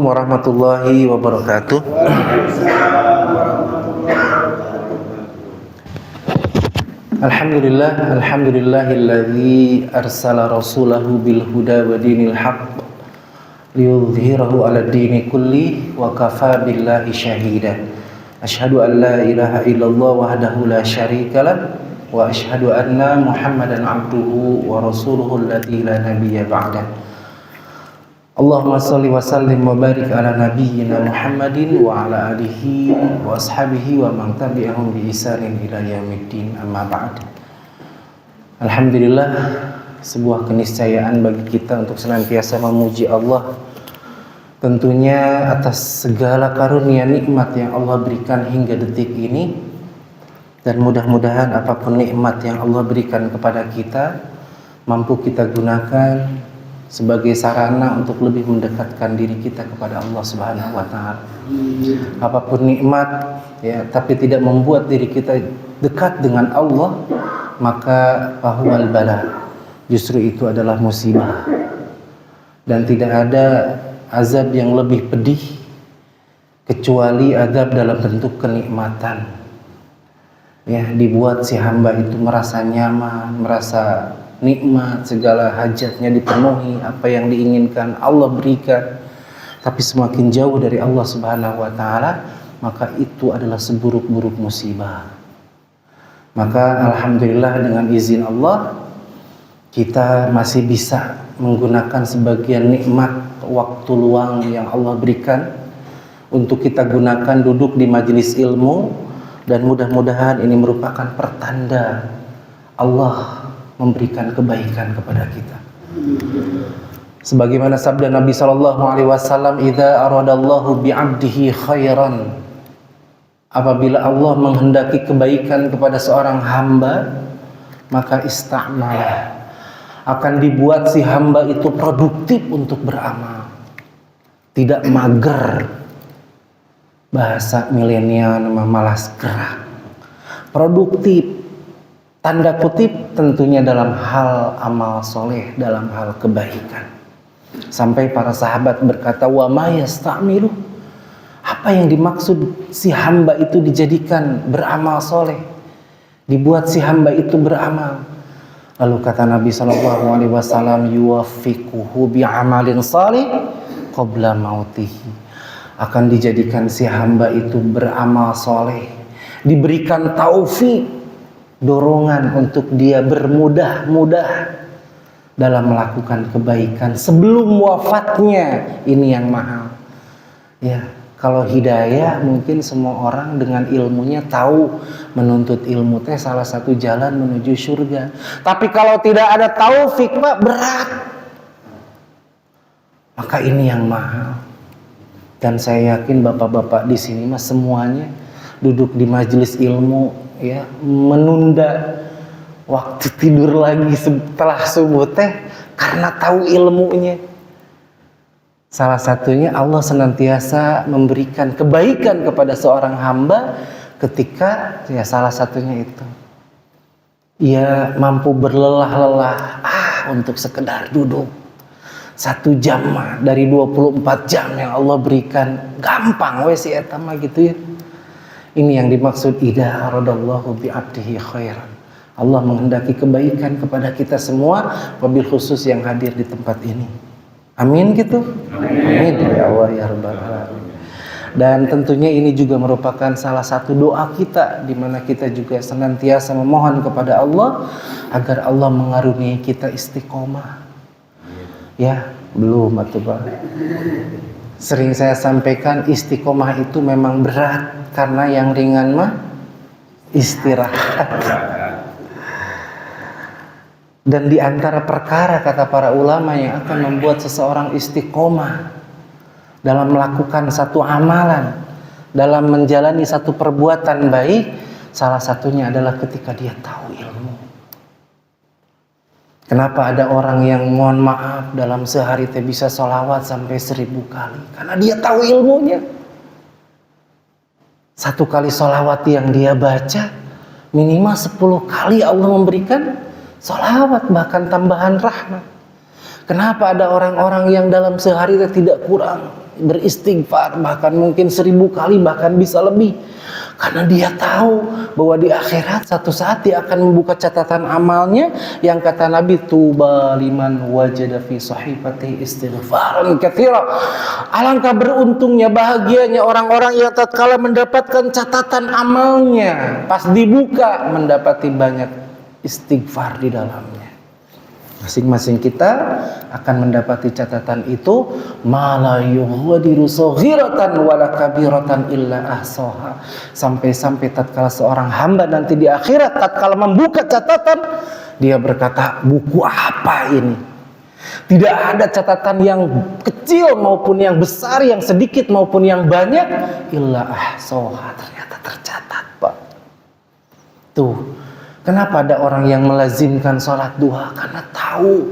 warahmatullahi wabarakatuh. Alhamdulillahilladzi arsala rasulahu bil huda wa dinil haqq liyudhhirahu 'ala dini kulli wa kafa billahi syahida. Asyhadu an la ilaha illallah wahdahu la syarikalah wa asyhadu anna Muhammadan 'abduhu wa rasuluhu alladzi la nabiyya ba'dah. Allahumma salli wa sallim wa barik ala nabiyyina Muhammadin wa ala alihi wa ashabihi wa man tabi'ahum bi ihsanin ila yaumiddin, amma ba'd. Alhamdulillah, sebuah keniscayaan bagi kita untuk senantiasa memuji Allah, tentunya atas segala karunia nikmat yang Allah berikan hingga detik ini. Dan mudah-mudahan apapun nikmat yang Allah berikan kepada kita mampu kita gunakan sebagai sarana untuk lebih mendekatkan diri kita kepada Allah Subhanahu wa taala. Apapun nikmat ya, tapi tidak membuat diri kita dekat dengan Allah, maka fahuwal bala. Justru itu adalah musibah. Dan tidak ada azab yang lebih pedih kecuali azab dalam bentuk kenikmatan. Ya, dibuat si hamba itu merasa nyaman, merasa nikmat, segala hajatnya dipenuhi, apa yang diinginkan Allah berikan, tapi semakin jauh dari Allah Subhanahu wa taala, maka itu adalah seburuk-buruk musibah. Maka alhamdulillah dengan izin Allah kita masih bisa menggunakan sebagian nikmat waktu luang yang Allah berikan untuk kita gunakan duduk di majelis ilmu, dan mudah-mudahan ini merupakan pertanda Allah memberikan kebaikan kepada kita. Sebagaimana sabda Nabi sallallahu alaihi wasallam, "Idza aradallahu bi'abdihi khairan." Apabila Allah menghendaki kebaikan kepada seorang hamba, maka istamala, akan dibuat si hamba itu produktif untuk beramal. Tidak mager. Bahasa milenial nama malas gerak. Produktif. Tanda kutip tentunya dalam hal amal soleh, dalam hal kebaikan. Sampai para sahabat berkata, wa ma yasta'milu, apa yang dimaksud si hamba itu dijadikan beramal soleh, dibuat si hamba itu beramal. Lalu kata Nabi SAW, yuwaffiquhu bi'amalin salih qabla mautihi, akan dijadikan si hamba itu beramal soleh, diberikan taufik, dorongan untuk dia bermudah-mudah dalam melakukan kebaikan sebelum wafatnya. Ini yang mahal. Ya, kalau hidayah mungkin semua orang dengan ilmunya tahu menuntut ilmu teh salah satu jalan menuju surga. Tapi kalau tidak ada taufik, Pak, berat. Maka ini yang mahal. Dan saya yakin bapak-bapak di sini mah semuanya duduk di majelis ilmu, ya, menunda waktu tidur lagi setelah subuh teh karena tahu ilmunya. Salah satunya Allah senantiasa memberikan kebaikan kepada seorang hamba ketika, ya, salah satunya itu ia mampu berlelah-lelah untuk sekedar duduk 1 jam dari 24 jam yang Allah berikan. Gampang we si eta mah gitu ya. Ini yang dimaksud idza aradallahu bi'abdihi khairan. Allah menghendaki kebaikan kepada kita semua, wabil khusus yang hadir di tempat ini. Amin gitu. Amin ya Allah ya rabbal alamin. Dan tentunya ini juga merupakan salah satu doa kita, di mana kita juga senantiasa memohon kepada Allah agar Allah mengaruniai kita istiqomah. Ya, belum atuh Pak. Sering saya sampaikan, istiqomah itu memang berat, karena yang ringan mah istirahat. Dan di antara perkara, kata para ulama, yang akan membuat seseorang istiqomah dalam melakukan satu amalan, dalam menjalani satu perbuatan baik, salah satunya adalah ketika dia tahu ilmu. Kenapa ada orang yang mohon maaf dalam sehari teh bisa sholawat sampai 1000 kali? Karena dia tahu ilmunya. 1 kali sholawat yang dia baca, minimal 10 kali Allah memberikan sholawat, bahkan tambahan rahmat. Kenapa ada orang-orang yang dalam sehari tidak kurang beristighfar, bahkan mungkin 1000 kali, bahkan bisa lebih? Karena dia tahu bahwa di akhirat satu saat dia akan membuka catatan amalnya yang kata Nabi, tuba liman wajada fi sahifati istighfaran katsira. Alangkah beruntungnya, bahagianya orang-orang yang tatkala mendapatkan catatan amalnya pas dibuka mendapati banyak istighfar di dalamnya. Masing-masing kita akan mendapati catatan itu, mala yughadiru saghiratan wala kabiratan illa ahsaha. Sampai-sampai tatkala seorang hamba nanti di akhirat tatkala membuka catatan, dia berkata, buku apa ini? Tidak ada catatan yang kecil maupun yang besar, yang sedikit maupun yang banyak, illa ahsaha, ternyata tercatat, Pak. Tuh. Kenapa ada orang yang melazimkan sholat duha? Karena tahu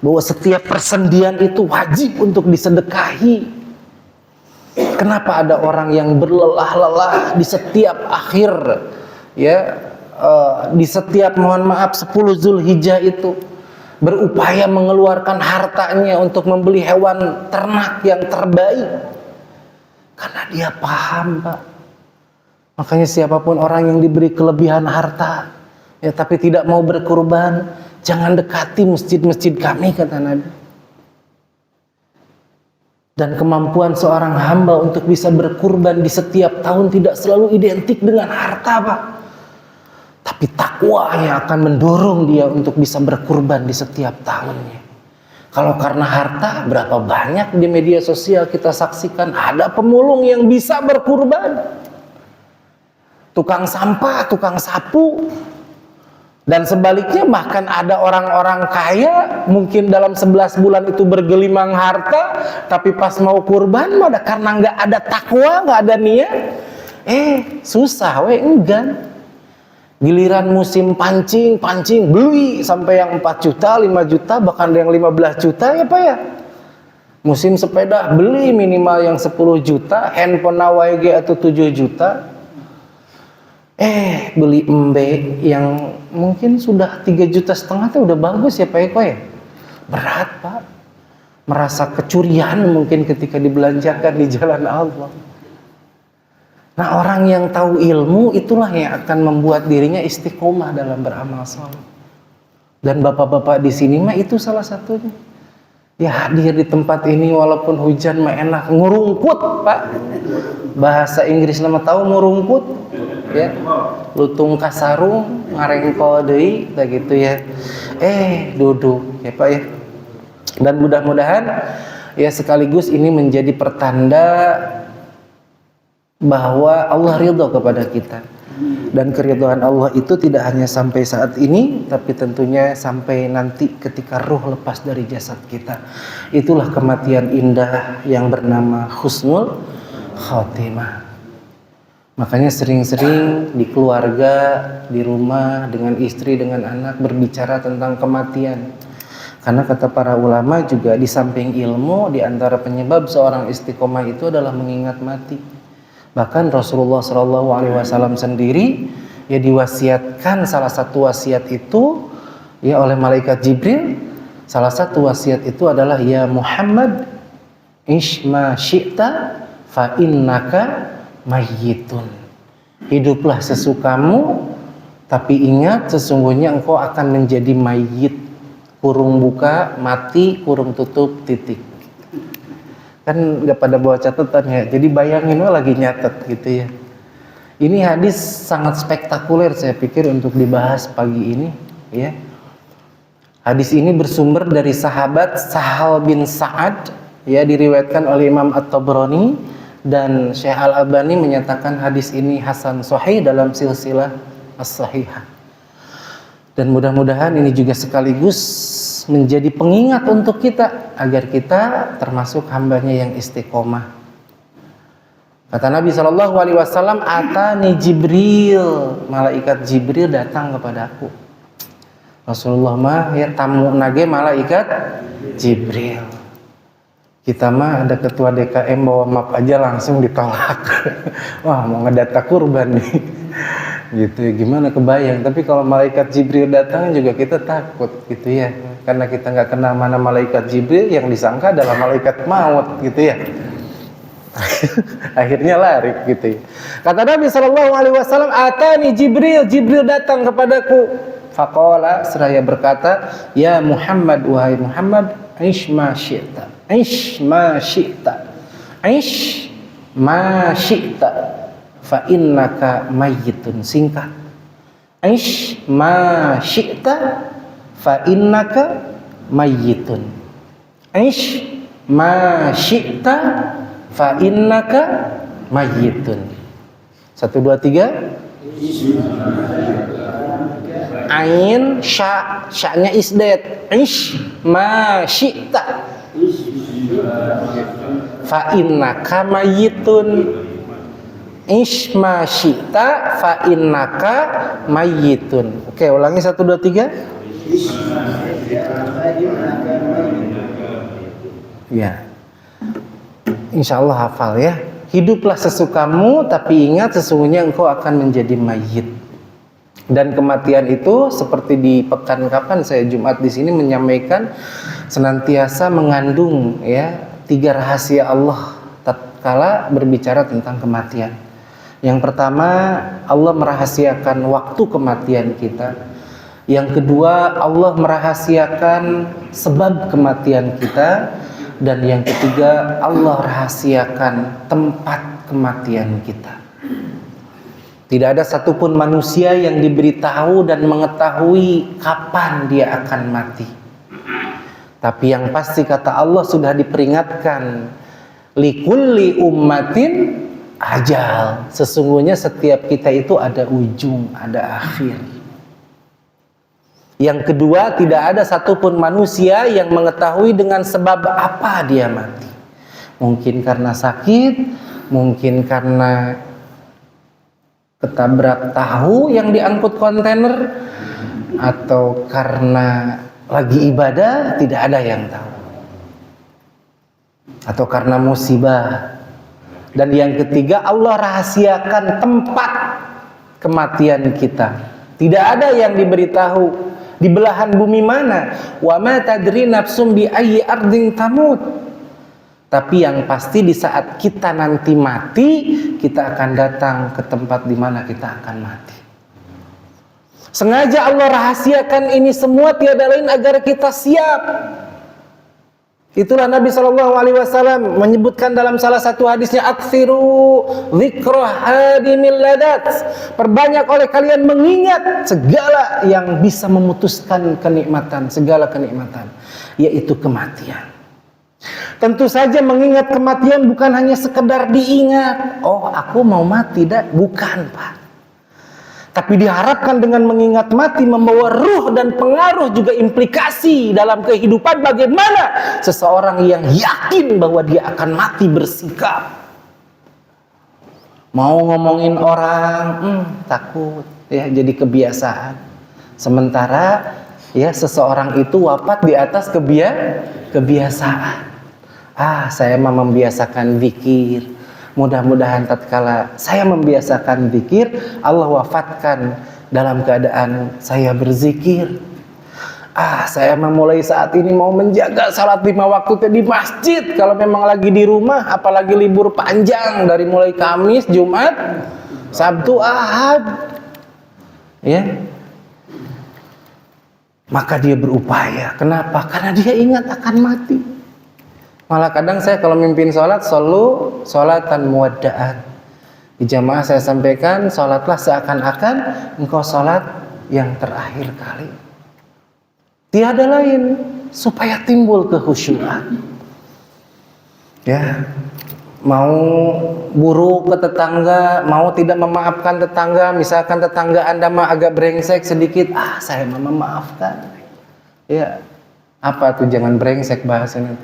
bahwa setiap persendian itu wajib untuk disedekahi. Kenapa ada orang yang berlelah-lelah di setiap akhir, ya, di setiap mohon maaf 10 Zulhijjah itu berupaya mengeluarkan hartanya untuk membeli hewan ternak yang terbaik? Karena dia paham, Pak. Makanya siapapun orang yang diberi kelebihan harta, ya, tapi tidak mau berkurban, jangan dekati masjid-masjid kami, kata Nabi. Dan kemampuan seorang hamba untuk bisa berkurban di setiap tahun tidak selalu identik dengan harta, Pak. Tapi takwa yang akan mendorong dia untuk bisa berkurban di setiap tahunnya. Kalau karena harta, berapa banyak di media sosial kita saksikan ada pemulung yang bisa berkurban. Tukang sampah, tukang sapu. Dan sebaliknya, bahkan ada orang-orang kaya mungkin dalam 11 bulan itu bergelimang harta, tapi pas mau kurban karena nggak ada takwa, nggak ada niat, susah enggan. Giliran musim pancing beli sampai yang 4 juta, 5 juta, bahkan yang 15 juta, ya Pak ya. Musim sepeda beli minimal yang 10 juta, handphone AWG atau 7 juta. Beli embe yang mungkin sudah 3,5 juta itu udah bagus ya Pak Eko ya. Berat, Pak. Merasa kecurian mungkin ketika dibelanjakan di jalan Allah. Nah, orang yang tahu ilmu itulah yang akan membuat dirinya istiqomah dalam beramal saleh. Dan bapak-bapak di sini mah itu salah satunya. Ya, hadir di tempat ini walaupun hujan mah enak, ngurungkut, Pak. Bahasa Inggris nama tahu ngurungkut, ya. Lutung kasarung, ngarengko deui, tak gitu ya. Duduk, ya Pak ya. Dan mudah-mudahan ya sekaligus ini menjadi pertanda bahwa Allah ridho kepada kita. Dan keridhaan Allah itu tidak hanya sampai saat ini, tapi tentunya sampai nanti ketika ruh lepas dari jasad kita. Itulah kematian indah yang bernama husnul khotimah. Makanya sering-sering di keluarga, di rumah, dengan istri, dengan anak berbicara tentang kematian. Karena kata para ulama juga di samping ilmu, di antara penyebab seorang istiqomah itu adalah mengingat mati. Bahkan Rasulullah SAW sendiri ya diwasiatkan, salah satu wasiat itu ya oleh malaikat Jibril. Salah satu wasiat itu adalah, ya Muhammad, ishma syi'ta fa innaka mayyitun. Hiduplah sesukamu, tapi ingat sesungguhnya engkau akan menjadi mayyit. Kurung buka, mati, kurung tutup, titik. Kan nggak pada bawa catatan ya, jadi bayangin lagi nyatet gitu ya. Ini hadis sangat spektakuler saya pikir untuk dibahas pagi ini ya. Hadis ini bersumber dari sahabat Sahal bin Sa'ad ya, diriwayatkan oleh Imam At-Tabrani, dan Syekh Al-Albani menyatakan hadis ini hasan sahih dalam silsilah as-sahihah. Dan mudah-mudahan ini juga sekaligus menjadi pengingat untuk kita agar kita termasuk hambanya yang istiqomah. Kata Nabi SAW, atani Jibril, malaikat Jibril datang kepadaku. Rasulullah mah ya tamu nage malaikat Jibril. Kita mah ada ketua DKM bawa map aja langsung ditolak. Wah, mau ngedata kurban nih. Gitu ya, gimana kebayang. Tapi kalau malaikat Jibril datang juga kita takut gitu ya. karena kita nggak kenal mana malaikat Jibril, yang disangka adalah malaikat maut gitu ya. Akhirnya lari gitu ya. Kata Nabi SAW, atani Jibril, Jibril datang kepadaku. Faqala, seraya berkata, ya Muhammad, wahai Muhammad, aish ma syi'ta, aish ma syi'ta, aish ma syi'ta, fa innaka mayyitun. Singkat, aish ma syi'ta, fa innaka mayyitun. Aish ma syi'ta, fa innaka mayyitun. 1, 2, 3. Ain sya, syanya isdat. Ish ma syi'ta, fa innaka mayyitun. Ish ma syi'ta, fa innaka mayyitun. Oke, ulangi 1, 2, 3. Ya. Insya Allah hafal ya. Hiduplah sesukamu, tapi ingat sesungguhnya engkau akan menjadi mayit. Dan kematian itu seperti di pekan kapan saya Jumat di sini menyampaikan, senantiasa mengandung ya 3 rahasia Allah tatkala berbicara tentang kematian. Yang pertama, Allah merahasiakan waktu kematian kita. Yang kedua, Allah merahasiakan sebab kematian kita. Dan yang ketiga, Allah rahasiakan tempat kematian kita. Tidak ada satupun manusia yang diberitahu dan mengetahui kapan dia akan mati. Tapi yang pasti kata Allah sudah diperingatkan, likulli ummatin ajal. Sesungguhnya setiap kita itu ada ujung, ada akhir. Yang kedua, tidak ada satupun manusia yang mengetahui dengan sebab apa dia mati. Mungkin karena sakit, mungkin karena ketabrak tahu yang diangkut kontainer, atau karena lagi ibadah, tidak ada yang tahu. Atau karena musibah. Dan yang ketiga, Allah rahasiakan tempat kematian kita. Tidak ada yang diberitahu di belahan bumi mana. Wa ma tadri nafsum bi ayyi ardin tamut. Tapi yang pasti di saat kita nanti mati, kita akan datang ke tempat di mana kita akan mati. Sengaja Allah rahasiakan ini semua tiada lain agar kita siap. Itulah Nabi SAW menyebutkan dalam salah satu hadisnya, aksiru dzikra hadimil ladat. Perbanyak oleh kalian mengingat segala yang bisa memutuskan kenikmatan, segala kenikmatan, yaitu kematian. Tentu saja mengingat kematian bukan hanya sekedar diingat, oh aku mau mati, bukan Pak. Tapi diharapkan dengan mengingat mati membawa ruh dan pengaruh juga implikasi dalam kehidupan bagaimana seseorang yang yakin bahwa dia akan mati bersikap. Mau ngomongin orang, takut ya, jadi kebiasaan. Sementara ya seseorang itu wafat di atas kebiasaan. Saya membiasakan zikir. Mudah-mudahan tatkala saya membiasakan zikir, Allah wafatkan dalam keadaan saya berzikir. Saya memulai saat ini mau menjaga salat 5 waktu di masjid. Kalau memang lagi di rumah, apalagi libur panjang dari mulai Kamis, Jumat, Sabtu, Ahad, ya, maka dia berupaya. Kenapa? Karena dia ingat akan mati. Malah kadang saya kalau mimpin sholat, sholatan muwadda'an. Di jamaah saya sampaikan, sholatlah seakan-akan engkau sholat yang terakhir kali. Tiada lain supaya timbul kehusyuan. Ya, mau buruk ke tetangga, mau tidak memaafkan tetangga, misalkan tetangga Anda mah agak brengsek sedikit, saya memaafkan. Ya, apa tuh jangan brengsek bahasanya?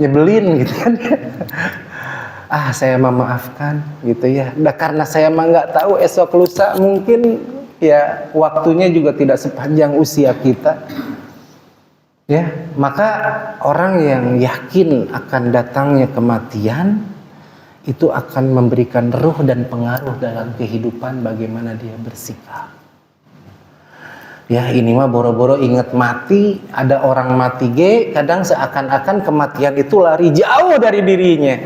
Nyebelin gitu kan. Saya memaafkan gitu ya. Karena saya mah nggak tahu esok lusa mungkin ya waktunya juga tidak sepanjang usia kita. Ya, maka orang yang yakin akan datangnya kematian itu akan memberikan ruh dan pengaruh dalam kehidupan bagaimana dia bersikap. Ya ini mah boro-boro inget mati, ada orang mati kadang seakan-akan kematian itu lari jauh dari dirinya.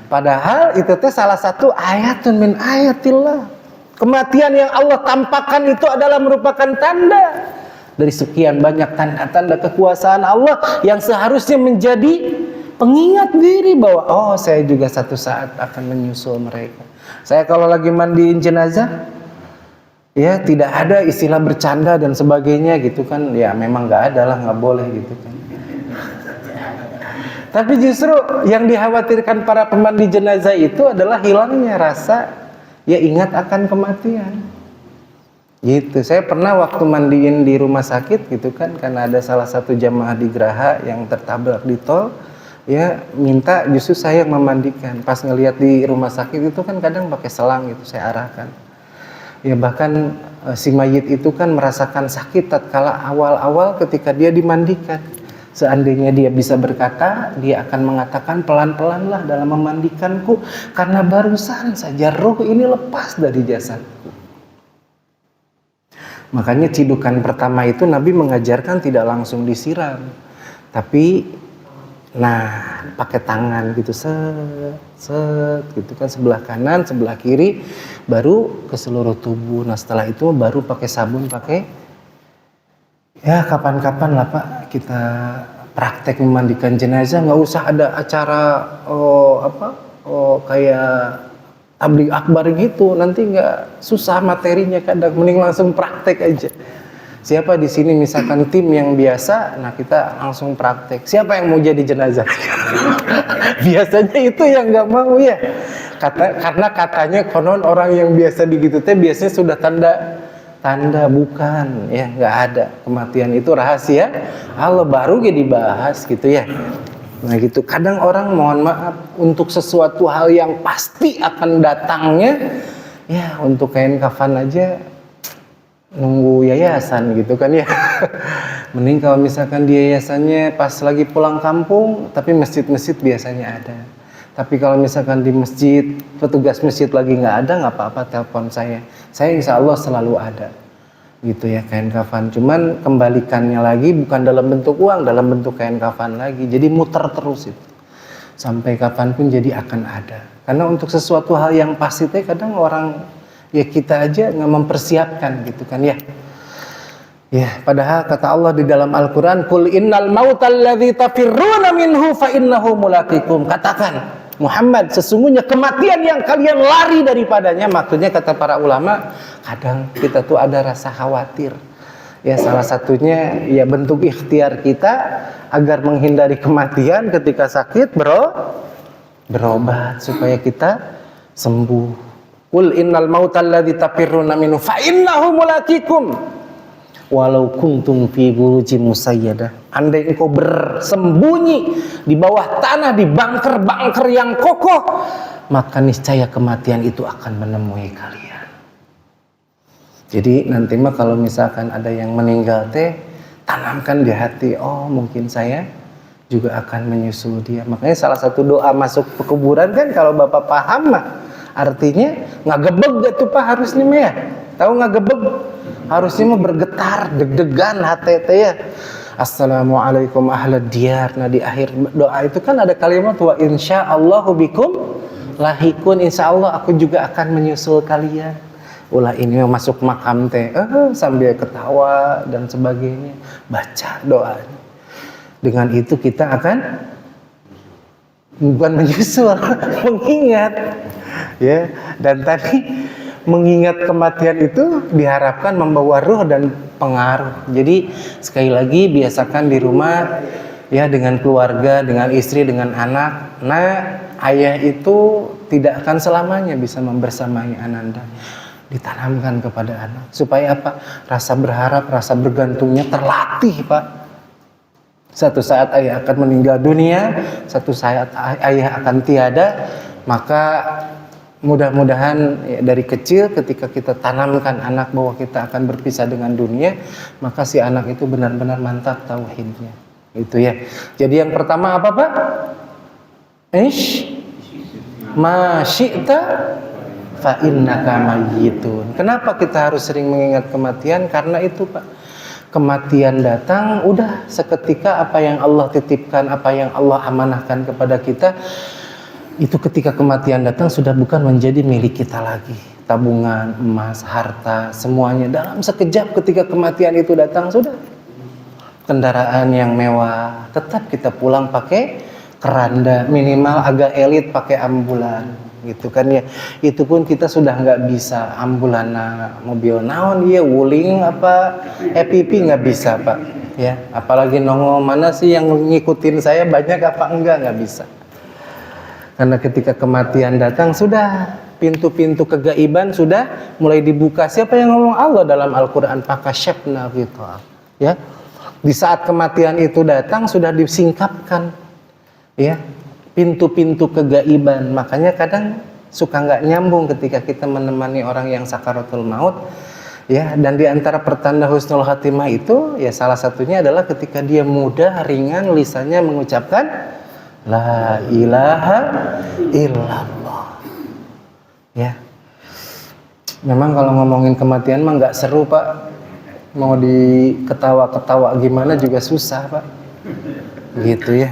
Padahal itu teh salah satu ayatun min ayatillah. Kematian yang Allah tampakkan itu adalah merupakan tanda dari sekian banyak tanda-tanda kekuasaan Allah yang seharusnya menjadi pengingat diri bahwa oh saya juga satu saat akan menyusul mereka. Saya kalau lagi mandiin jenazah, ya tidak ada istilah bercanda dan sebagainya gitu kan, ya memang nggak ada lah, nggak boleh gitu kan. Tapi justru yang dikhawatirkan para pemandi jenazah itu adalah hilangnya rasa ya ingat akan kematian gitu. Saya pernah waktu mandiin di rumah sakit gitu kan, karena ada salah satu jamaah di Geraha yang tertabrak di tol, ya minta justru saya yang memandikan. Pas ngelihat di rumah sakit itu kan kadang pakai selang gitu, saya arahkan. Ya bahkan si mayit itu kan merasakan sakit tatkala awal-awal ketika dia dimandikan. Seandainya dia bisa berkata, dia akan mengatakan pelan-pelanlah dalam memandikanku, karena barusan saja ruh ini lepas dari jasadku. Makanya cidukan pertama itu Nabi mengajarkan tidak langsung disiram, tapi pakai tangan gitu, set gitu kan, sebelah kanan, sebelah kiri, baru ke seluruh tubuh. Nah setelah itu baru pakai sabun, ya kapan-kapan lah Pak kita praktek memandikan jenazah, nggak usah ada acara kayak tabligh akbar gitu, nanti nggak susah materinya, kadang mending langsung praktek aja. Siapa di sini misalkan tim yang biasa, nah kita langsung praktek. Siapa yang mau jadi jenazah? Biasanya itu yang nggak mau ya. Karena katanya konon orang yang biasa begitu teh biasanya sudah tanda bukan ya, nggak ada. Kematian itu rahasia Allah, baru dibahas gitu ya. Nah gitu, kadang orang mohon maaf untuk sesuatu hal yang pasti akan datangnya, ya untuk kain kafan aja nunggu yayasan gitu kan ya. Mending kalau misalkan di yayasannya pas lagi pulang kampung, tapi masjid-masjid biasanya ada. Tapi kalau misalkan di masjid, petugas masjid lagi nggak ada, nggak apa-apa, telepon saya insya Allah selalu ada gitu ya kain kafan. Cuman kembalikannya lagi bukan dalam bentuk uang, dalam bentuk kain kafan lagi. Jadi muter terus itu sampai kapanpun jadi akan ada. Karena untuk sesuatu hal yang pasti teh kadang orang ya kita aja nggak mempersiapkan gitu kan ya. Ya padahal kata Allah di dalam Al-Quran, Qul innal mautal ladzi tafirruna minhu fa innahu mulaqikum. Katakan Muhammad, sesungguhnya kematian yang kalian lari daripadanya. Maksudnya kata para ulama, kadang kita tuh ada rasa khawatir. Ya salah satunya ya bentuk ikhtiar kita agar menghindari kematian ketika sakit, berobat supaya kita sembuh. Qul innal mautal ladzi tafirruna minhu fa innahu mulaqikum walau kuntum fi burujim musayyadah. Andai engkau bersembunyi di bawah tanah, di bunker-bunker yang kokoh, maka niscaya kematian itu akan menemui kalian. Jadi nanti mah kalau misalkan ada yang meninggal teh, tanamkan di hati, oh mungkin saya juga akan menyusul dia. Makanya salah satu doa masuk ke kuburan kan kalau Bapak paham mah artinya ngagebeg gitu Pak harusnya mah ya. Tahu ngagebeg? Harusnya mah bergetar, deg-degan hati ya. Assalamualaikum ahlad diyar. Nah di akhir doa itu kan ada kalimat wa insyaallahu bikum lahikun, insyaallah aku juga akan menyusul kalian. Ulah ini masuk makam teh sambil ketawa dan sebagainya, baca doanya. Dengan itu kita akan bukan menyusul, mengingat ya. Dan tadi mengingat kematian itu diharapkan membawa ruh dan pengaruh. Jadi sekali lagi biasakan di rumah ya dengan keluarga, dengan istri, dengan anak. Nah, ayah itu tidak akan selamanya bisa membersamai ananda. Ditanamkan kepada anak supaya apa? Rasa berharap, rasa bergantungnya terlatih, Pak. Satu saat ayah akan meninggal dunia, satu saat ayah akan tiada, maka mudah-mudahan ya, dari kecil ketika kita tanamkan anak bahwa kita akan berpisah dengan dunia, maka si anak itu benar-benar mantap tauhidnya. Itu ya. Jadi yang pertama apa Pak? Ma syi'ta fa innaka mayyitun. Kenapa kita harus sering mengingat kematian? Karena itu Pak, kematian datang, udah seketika apa yang Allah titipkan, apa yang Allah amanahkan kepada kita, itu ketika kematian datang sudah bukan menjadi milik kita lagi. Tabungan, emas, harta, semuanya dalam sekejap ketika kematian itu datang sudah. Kendaraan yang mewah, tetap kita pulang pakai keranda, minimal agak elit pakai ambulan, gitu kan ya. Itu pun kita sudah nggak bisa ambulana, mobil naon dia, wuling apa, EPP nggak bisa pak, ya. Apalagi nongol mana sih yang ngikutin saya banyak apa nggak bisa. Karena ketika kematian datang sudah pintu-pintu kegaiban sudah mulai dibuka. Siapa yang ngomong? Allah dalam Al-Quran, fakasyafna ghita, ya. Di saat kematian itu datang sudah disingkapkan, ya, pintu-pintu kegaiban. Makanya kadang suka nggak nyambung ketika kita menemani orang yang sakaratul maut, ya. Dan di antara pertanda husnul khatimah itu, ya salah satunya adalah ketika dia mudah, ringan, lisannya mengucapkan la ilaha illallah, ya. Memang kalau ngomongin kematian mah nggak seru pak. Mau diketawa-ketawa gimana juga susah pak, gitu ya.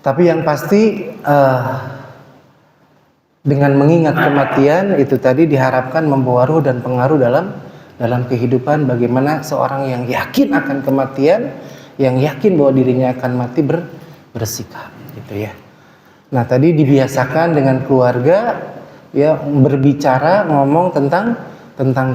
Tapi yang pasti dengan mengingat kematian itu tadi diharapkan membawa ruh dan pengaruh dalam kehidupan. Bagaimana seorang yang yakin akan kematian, yang yakin bahwa dirinya akan mati bersikap, gitu ya. Nah tadi dibiasakan dengan keluarga, ya, berbicara ngomong tentang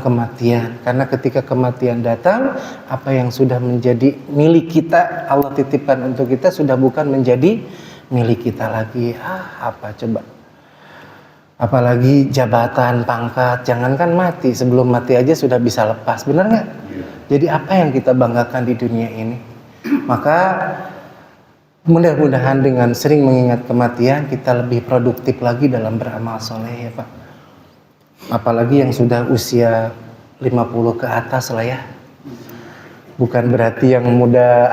kematian. Karena ketika kematian datang, apa yang sudah menjadi milik kita, Allah titipkan untuk kita, sudah bukan menjadi milik kita lagi. Apa coba? Apalagi jabatan, pangkat, jangankan mati, sebelum mati aja sudah bisa lepas, benar nggak? Jadi apa yang kita banggakan di dunia ini? Maka mudah-mudahan dengan sering mengingat kematian, kita lebih produktif lagi dalam beramal soleh, ya Pak. Apalagi yang sudah usia 50 ke atas lah ya. Bukan berarti yang muda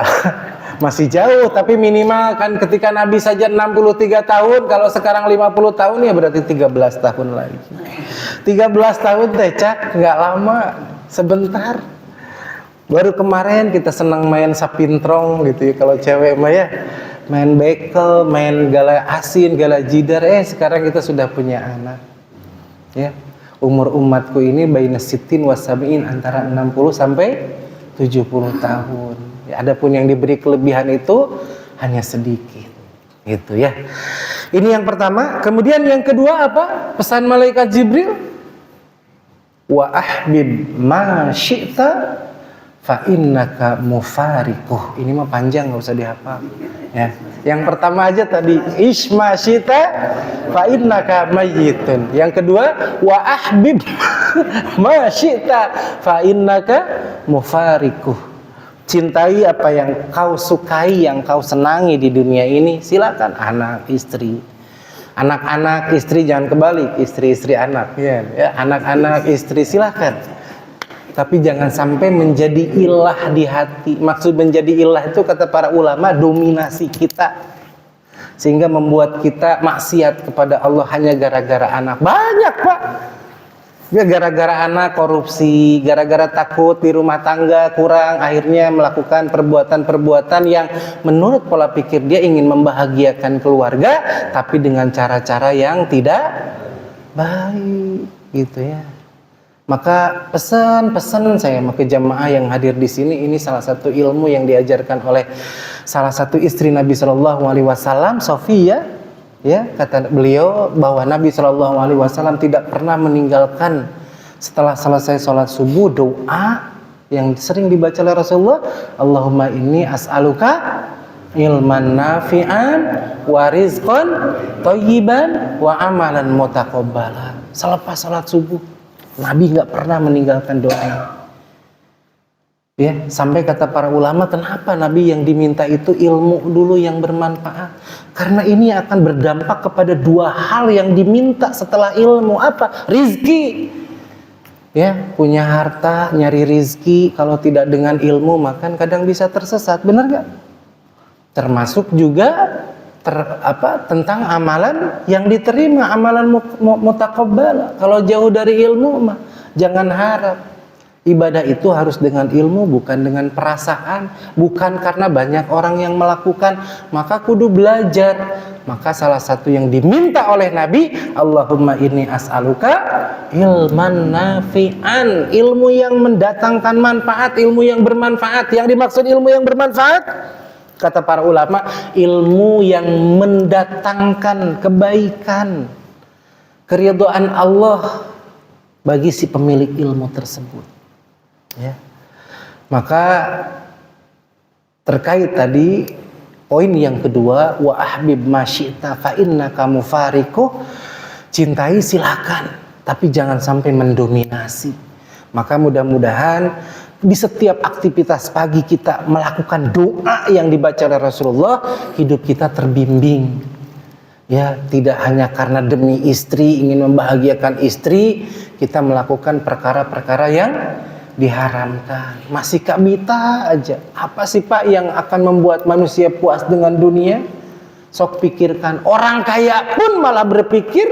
masih jauh, tapi minimal kan ketika Nabi saja 63 tahun, kalau sekarang 50 tahun ya berarti 13 tahun lagi. 13 tahun teh Cak, nggak lama, sebentar. Baru kemarin kita senang main sapintrong gitu ya, kalau cewek mah ya. Main bekel, main gala asin, gala jidar, sekarang kita sudah punya anak. Ya. Umur umatku ini baina sitin wasabiin, antara 60 sampai 70 tahun. Ya, adapun yang diberi kelebihan itu hanya sedikit, gitu ya. Ini yang pertama. Kemudian yang kedua apa? Pesan malaikat Jibril, wa ahbib ma syi'ta fa innaka mufariquh. Ini mah panjang, nggak usah dihafal. Ya. Yang pertama aja tadi, isma syi'ta fa innaka mayyitun. Yang kedua, wa ahbib ma syi'ta fa innaka mufariquh. Cintai apa yang kau sukai, yang kau senangi di dunia ini. Silakan anak, istri. Anak-anak, istri jangan kebalik, istri-istri anak, ya. Anak-anak, istri silakan. Tapi jangan sampai menjadi ilah di hati. Maksud menjadi ilah itu kata para ulama, dominasi kita, sehingga membuat kita maksiat kepada Allah hanya gara-gara anak. Banyak pak, ya, gara-gara anak korupsi, gara-gara takut di rumah tangga kurang, akhirnya melakukan perbuatan-perbuatan yang menurut pola pikir dia ingin membahagiakan keluarga, tapi dengan cara-cara yang tidak baik, gitu ya. Maka pesan-pesan saya ke jamaah yang hadir di sini, ini salah satu ilmu yang diajarkan oleh salah satu istri Nabi Shallallahu Alaihi Wasallam, Sofia, ya, kata beliau bahwa Nabi Shallallahu Alaihi Wasallam tidak pernah meninggalkan setelah selesai sholat subuh doa yang sering dibaca oleh Rasulullah, Allahumma inni as'aluka ilman nafi'an wa rizqan thayyiban wa amalan mutaqabbala. Selepas sholat subuh Nabi nggak pernah meninggalkan doa ini. Ya, sampai kata para ulama, kenapa Nabi yang diminta itu ilmu dulu yang bermanfaat? Karena ini akan berdampak kepada dua hal yang diminta setelah ilmu. Apa? Rizki. Ya, punya harta, nyari rizki, kalau tidak dengan ilmu makan kadang bisa tersesat. Benar nggak? Termasuk juga tentang amalan yang diterima, amalan mutaqabbal. Kalau jauh dari ilmu mah jangan harap. Ibadah itu harus dengan ilmu, bukan dengan perasaan, bukan karena banyak orang yang melakukan, maka kudu belajar. Maka salah satu yang diminta oleh Nabi, Allahumma inni as'aluka ilman nafi'an, ilmu yang mendatangkan manfaat, ilmu yang bermanfaat. Yang dimaksud ilmu yang bermanfaat, kata para ulama, ilmu yang mendatangkan kebaikan, keridhaan Allah bagi si pemilik ilmu tersebut. Ya. Maka terkait tadi poin yang kedua, wa ahbib ma syi'ta fa innaka mufariqu, cintai silakan, tapi jangan sampai mendominasi. Maka mudah-mudahan di setiap aktivitas pagi kita melakukan doa yang dibaca oleh Rasulullah, hidup kita terbimbing. Ya, tidak hanya karena demi istri, ingin membahagiakan istri, kita melakukan perkara-perkara yang diharamkan. Masih kabita aja. Apa sih Pak yang akan membuat manusia puas dengan dunia? Sok pikirkan. Orang kaya pun malah berpikir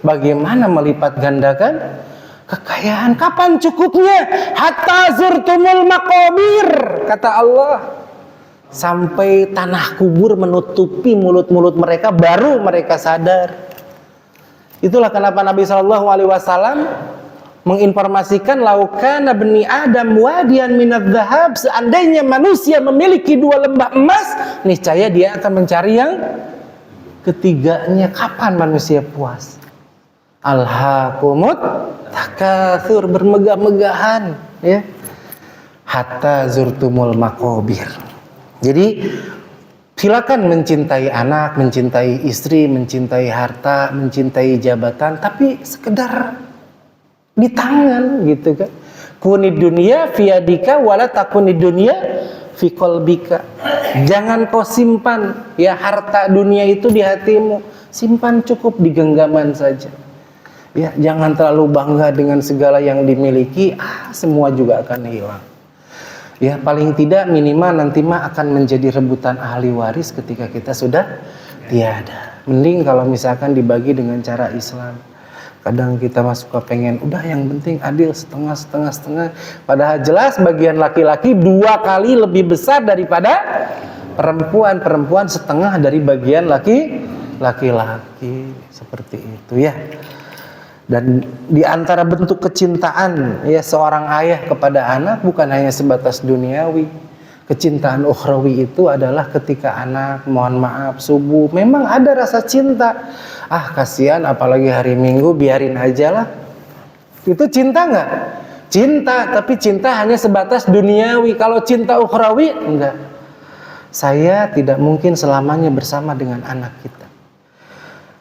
bagaimana melipat gandakan kekayaan. Kapan cukupnya? Hatta zurtumul maqabir, kata Allah. Sampai tanah kubur menutupi mulut-mulut mereka, baru mereka sadar. Itulah kenapa Nabi SAW menginformasikan, laukana bani Adam wadian minadz zahab, seandainya manusia memiliki 2 lembah emas, niscaya dia akan mencari yang ketiganya. Kapan manusia puas? Alhaakumut takatsur, bermegah-megahan, ya. Hatta zurtumul maqabir. Jadi silakan mencintai anak, mencintai istri, mencintai harta, mencintai jabatan, tapi sekedar di tangan gitu kan. Kunid dunia fi yadika wala takunid dunia fi qalbika. Jangan kau simpan ya harta dunia itu di hatimu. Simpan cukup di genggaman saja. Ya, jangan terlalu bangga dengan segala yang dimiliki, semua juga akan hilang. Ya, paling tidak minimal nanti mah akan menjadi rebutan ahli waris ketika kita sudah tiada. Mending kalau misalkan dibagi dengan cara Islam. Kadang kita masuk ke pengen, udah yang penting adil setengah. Padahal jelas bagian laki-laki 2 kali lebih besar daripada perempuan. Perempuan setengah dari bagian laki-laki. Seperti itu ya. Dan di antara bentuk kecintaan ya seorang ayah kepada anak bukan hanya sebatas duniawi. Kecintaan ukhrawi itu adalah ketika anak, mohon maaf, subuh, memang ada rasa cinta. Kasihan apalagi hari Minggu, biarin aja lah. Itu cinta nggak? Cinta, tapi cinta hanya sebatas duniawi. Kalau cinta ukhrawi, enggak. Saya tidak mungkin selamanya bersama dengan anak kita.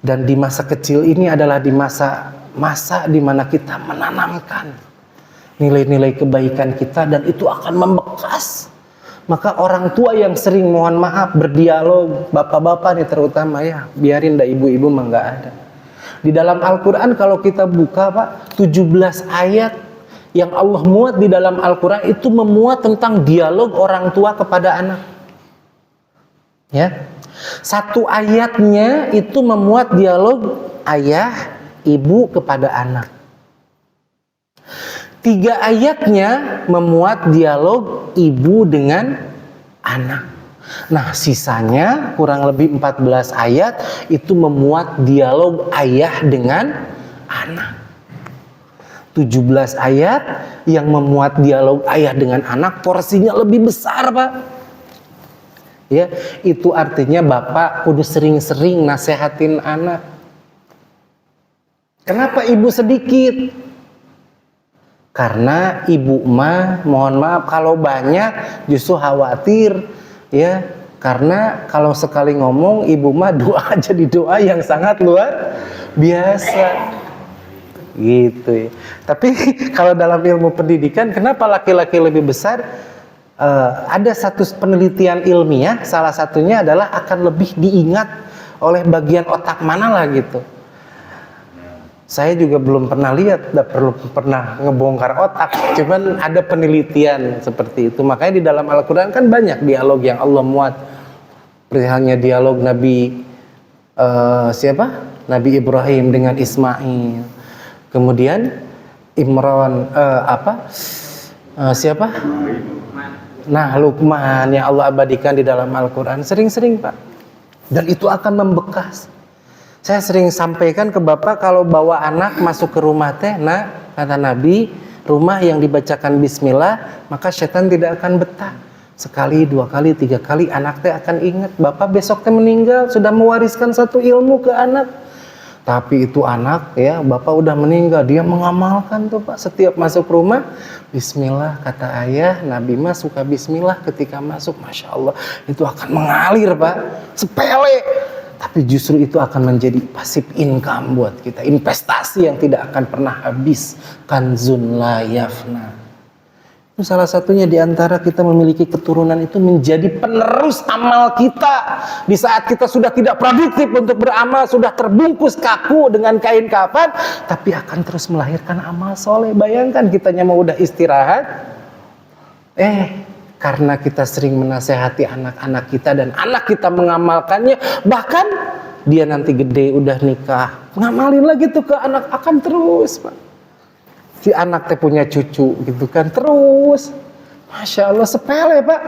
Dan di masa kecil ini adalah di masa di mana kita menanamkan nilai-nilai kebaikan kita, dan itu akan membekas. Maka orang tua yang sering mohon maaf berdialog, bapak-bapak nih terutama ya, biarin dah, ibu-ibu mah nggak ada. Di dalam Al-Quran kalau kita buka Pak, 17 ayat yang Allah muat di dalam Al-Quran itu memuat tentang dialog orang tua kepada anak. Ya, 1 ayatnya itu memuat dialog ayah, ibu kepada anak. 3 ayatnya memuat dialog ibu dengan anak. Nah, sisanya kurang lebih 14 ayat itu memuat dialog ayah dengan anak. 17 ayat yang memuat dialog ayah dengan anak, porsinya lebih besar, Pak. Ya, itu artinya bapak kudu sering-sering nasehatin anak. Kenapa ibu sedikit? Karena ibu mah mohon maaf kalau banyak justru khawatir ya, karena kalau sekali ngomong ibu mah doa jadi doa yang sangat luar biasa gitu ya. Tapi kalau dalam ilmu pendidikan, kenapa laki-laki lebih besar? Ada satu penelitian ilmiah, salah satunya adalah akan lebih diingat oleh bagian otak mana lah gitu. Saya juga belum pernah lihat, pernah ngebongkar otak, cuman ada penelitian seperti itu. Makanya di dalam Al-Quran kan banyak dialog yang Allah muat. Misalnya dialog Nabi Nabi Ibrahim dengan Ismail. Kemudian Imran Siapa? Nah, Luqman yang Allah abadikan di dalam Al-Quran. Sering-sering Pak. Dan itu akan membekas. Saya sering sampaikan ke Bapak, kalau bawa anak masuk ke rumah teh, nah kata Nabi, rumah yang dibacakan bismillah, maka setan tidak akan betah. Sekali, 2 kali, 3 kali, anak teh akan ingat, Bapak besok teh meninggal, sudah mewariskan satu ilmu ke anak. Tapi itu anak ya, Bapak udah meninggal, dia mengamalkan tuh Pak, setiap masuk rumah, bismillah kata ayah, Nabi mah suka bismillah ketika masuk, Masya Allah, itu akan mengalir Pak, sepele. Tapi justru itu akan menjadi passive income buat kita, investasi yang tidak akan pernah habis, kanzun la yafna. Itu salah satunya diantara kita memiliki keturunan itu menjadi penerus amal kita. Di saat kita sudah tidak produktif untuk beramal, sudah terbungkus kaku dengan kain kafan, tapi akan terus melahirkan amal soleh. Bayangkan kitanya mau udah istirahat, karena kita sering menasehati anak-anak kita dan anak kita mengamalkannya, bahkan dia nanti gede udah nikah, ngamalin lagi tuh ke anak, akan terus Pak. Si anak teh punya cucu gitu kan, terus Masya Allah, sepele Pak,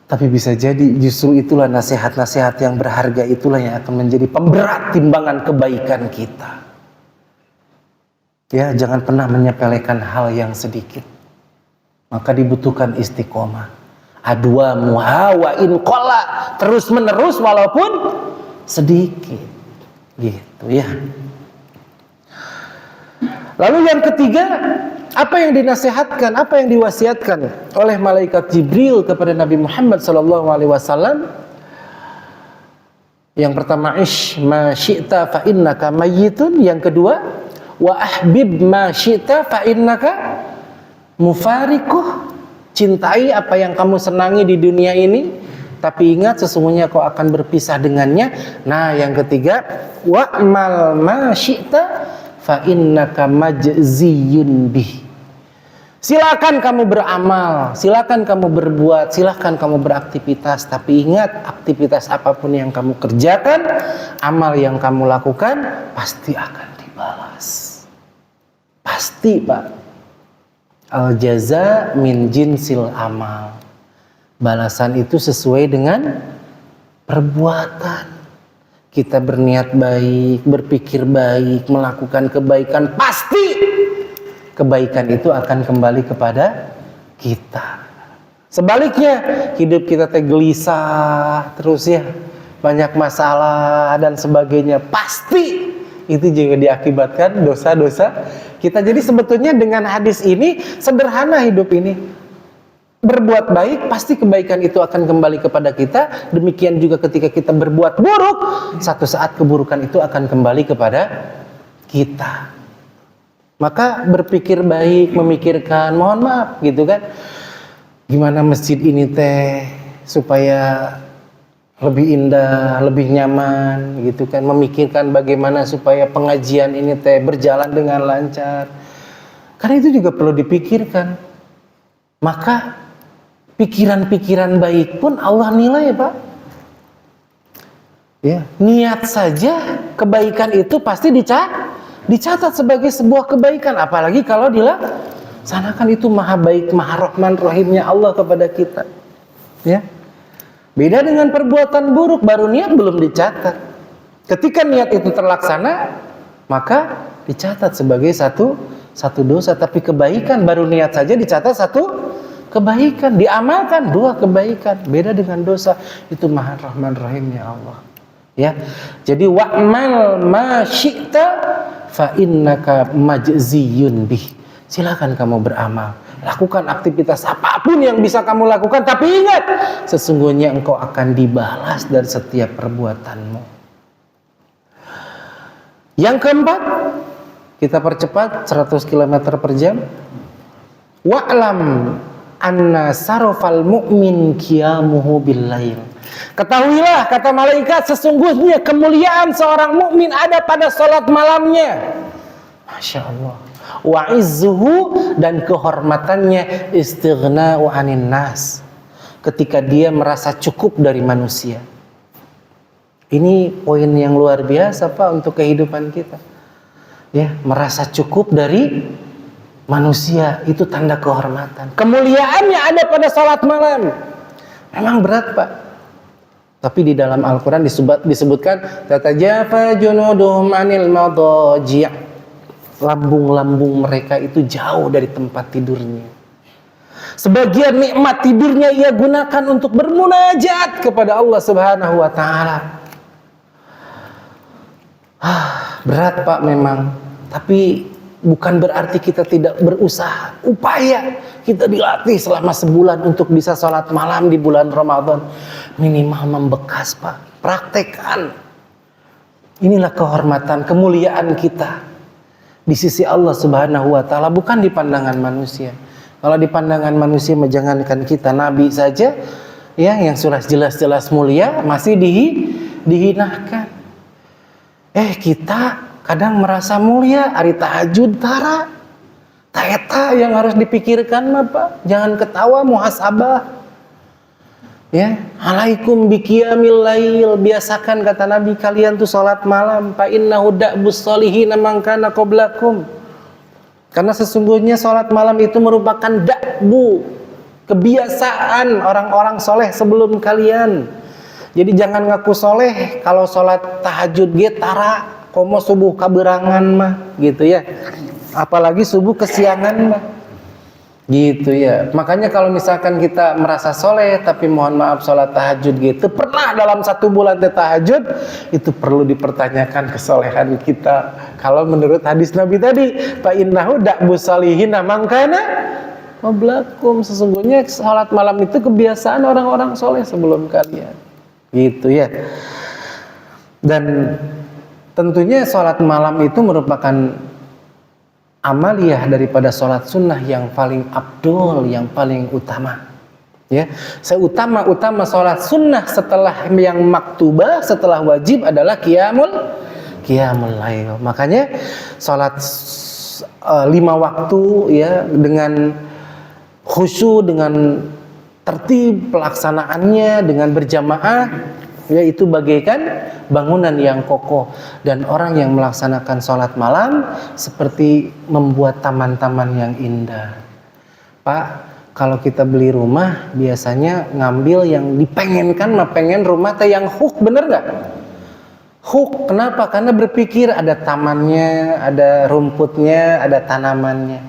tapi bisa jadi justru itulah nasihat-nasihat yang berharga, itulah yang akan menjadi pemberat timbangan kebaikan kita. Ya, jangan pernah menyepelekan hal yang sedikit. Maka dibutuhkan istiqomah, adwa muhawa inqala, terus menerus walaupun sedikit gitu ya. Lalu yang ketiga, apa yang dinasihatkan, apa yang diwasiatkan oleh malaikat Jibril kepada Nabi Muhammad SAW? Yang pertama, ish ma syi'ta fa innaka mayyitun. Yang kedua, wa ahbib ma syi'ta fa innaka mufariquh. Cintai apa yang kamu senangi di dunia ini, tapi ingat sesungguhnya kau akan berpisah dengannya. Nah, yang ketiga, wa'mal ma syi'ta fa innaka majziyun bih. Silakan kamu beramal, silakan kamu berbuat, silakan kamu beraktivitas, tapi ingat, aktivitas apapun yang kamu kerjakan, amal yang kamu lakukan pasti akan dibalas. Pasti Pak. Al jaza min jinsil amal. Balasan itu sesuai dengan perbuatan. Kita berniat baik, berpikir baik, melakukan kebaikan, pasti kebaikan itu akan kembali kepada kita. Sebaliknya, hidup kita gelisah terus ya, banyak masalah dan sebagainya, pasti itu juga diakibatkan dosa-dosa kita. Jadi sebetulnya dengan hadis ini sederhana hidup ini. Berbuat baik, pasti kebaikan itu akan kembali kepada kita. Demikian juga ketika kita berbuat buruk, satu saat keburukan itu akan kembali kepada kita. Maka berpikir baik, memikirkan, mohon maaf gitu kan, gimana masjid ini teh supaya lebih indah, lebih nyaman gitu kan. Memikirkan bagaimana supaya pengajian ini teh berjalan dengan lancar. Karena itu juga perlu dipikirkan. Maka pikiran-pikiran baik pun Allah nilai Pak. Ya, niat saja kebaikan itu pasti dicatat sebagai sebuah kebaikan. Apalagi kalau dilaksanakan, itu maha baik, maha rahman rahimnya Allah kepada kita. Ya, beda dengan perbuatan buruk, baru niat belum dicatat. Ketika niat itu terlaksana, maka dicatat sebagai satu dosa. Tapi kebaikan baru niat saja dicatat satu kebaikan, diamalkan 2 kebaikan. Beda dengan dosa, itu maha rahman rahimnya Allah. Ya, jadi wa'mal ma syi'ta fa innaka majziyun bih. Silakan kamu beramal, lakukan aktivitas apapun yang bisa kamu lakukan, tapi ingat, sesungguhnya engkau akan dibalas dari setiap perbuatanmu. Yang keempat, kita percepat 100 km per jam. Wa'lam anna sarofal mu'min qiyamuhu bil-lail. Ketahuilah, kata malaikat, sesungguhnya kemuliaan seorang mukmin ada pada salat malamnya. Masya Allah. Wa izzuhu, dan kehormatannya istighna'u anin nas, ketika dia merasa cukup dari manusia. Ini poin yang luar biasa Pak untuk kehidupan kita. Ya, merasa cukup dari manusia itu tanda kehormatan. Kemuliaannya ada pada salat malam. Memang berat, Pak. Tapi di dalam Al-Quran disebutkan tatajafa junuduhum anil madaji'. Lambung-lambung mereka itu jauh dari tempat tidurnya. Sebagian nikmat tidurnya ia gunakan untuk bermunajat kepada Allah Subhanahu wa taala. Berat, Pak, memang. Tapi bukan berarti kita tidak berusaha. Upaya kita dilatih selama sebulan untuk bisa sholat malam di bulan Ramadan. Minimal membekas, Pak. Praktekkan. Inilah kehormatan, kemuliaan kita di sisi Allah Subhanahu wa taala, bukan di pandangan manusia. Kalau di pandangan manusia, jangankan kita, nabi saja ya yang sudah jelas-jelas mulia masih dihinakan. Kita kadang merasa mulia, hari tahajud tara. Taeta yang harus dipikirkan mah, Pak. Jangan ketawa, muhasabah. Ya, alaikum biqiyamil lail, biasakan kata Nabi kalian tuh salat malam, fa innahu da'bus sholihin man kana qablakum. Karena sesungguhnya salat malam itu merupakan da'bu, kebiasaan orang-orang soleh sebelum kalian. Jadi jangan ngaku soleh kalau salat tahajud ge tara, komo subuh kaberangan mah gitu ya. Apalagi subuh kesiangan mah. Gitu ya. Makanya kalau misalkan kita merasa soleh tapi mohon maaf sholat tahajud gitu, pernah dalam 1 bulan tahajud, itu perlu dipertanyakan kesolehan kita. Kalau menurut hadis Nabi tadi, fa innahu da'bus sholihin man kana qablakum, sesungguhnya sholat malam itu kebiasaan orang-orang soleh sebelum kalian. Gitu ya. Dan tentunya sholat malam itu merupakan amaliyah daripada sholat sunnah yang paling abdul, yang paling utama. Ya, seutama-utama sholat sunnah setelah yang maktubah, setelah wajib adalah qiyamul lail. Makanya sholat 5 waktu ya dengan khusyuk, dengan tertib pelaksanaannya, dengan berjamaah, yaitu bagaikan bangunan yang kokoh. Dan orang yang melaksanakan sholat malam seperti membuat taman-taman yang indah. Pak, kalau kita beli rumah biasanya ngambil yang dipengenkan, pengen rumah teh yang hook, bener gak? Hook, kenapa? Karena berpikir ada tamannya, ada rumputnya, ada tanamannya.